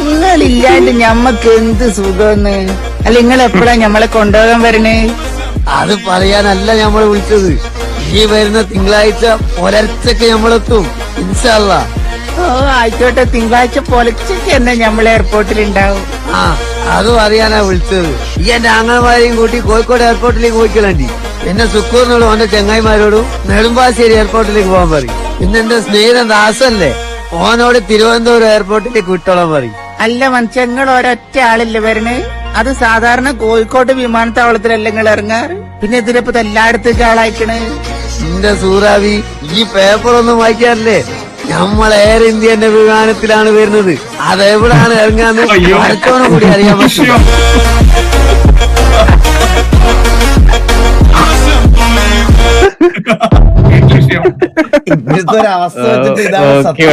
നിങ്ങളില്ലാണ്ട് ഞമ്മക്ക് എന്ത് സുഖന്ന്? അല്ല, നിങ്ങൾ എപ്പോഴാ ഞമ്മളെ കൊണ്ടുപോകാൻ വരണേ? അത് പറയാനല്ല ഞമ്മള് വിളിച്ചത്. ഈ വരുന്ന തിങ്കളാഴ്ച പുലർച്ചക്ക് ഞമ്മളെത്തും ഇൻഷാ അല്ലാ. ഓ ആയിക്കോട്ടെ, തിങ്കളാഴ്ച പൊലച്ചയ്ക്ക് തന്നെ ഞമ്മളെ എയർപോർട്ടിൽ ഉണ്ടാവും. ആ അതും അറിയാനാ വിളിച്ചത്. ഈ എന്റെ ആങ്ങളമാരെയും കൂട്ടി കോഴിക്കോട് എയർപോർട്ടിലേക്ക് പോയിക്കളണ്ടി. എന്നെ സുക്കൂറിനോടും അവന്റെ ചെങ്ങായിമാരോടും നെടുമ്പാശ്ശേരി എയർപോർട്ടിലേക്ക് പോകാൻ പറയും. പിന്നെ എന്റെ സ്നേഹിതൻ ദാസല്ലേ, ഓനോട് തിരുവനന്തപുരം എയർപോർട്ടിലേക്ക് വിട്ടോളാൻ പറയും. അല്ല മനുഷ്യ, നിങ്ങൾ ഒരൊറ്റ ആളില്ലേ വരണേ? അത് സാധാരണ കോഴിക്കോട് വിമാനത്താവളത്തിലല്ല നിങ്ങൾ ഇറങ്ങാറ്, പിന്നെ ഇതിലിപ്പോ എല്ലായിടത്തേക്ക് ആളായിക്കണേ. എന്റെ സൂറാവി, ഈ പേപ്പറൊന്നും വായിക്കാറില്ലേ? നമ്മൾ എയർ ഇന്ത്യന്റെ വിമാനത്തിലാണ് വരുന്നത്. അതെവിടാണ് ഇറങ്ങാന്ന് അടുത്തോണം കൂടി അറിയാൻ പറ്റില്ല. ഇപ്പോഴത്തെ ഒരു അവസ്ഥ വെച്ചിട്ട് ഇതാണ് സത്യം.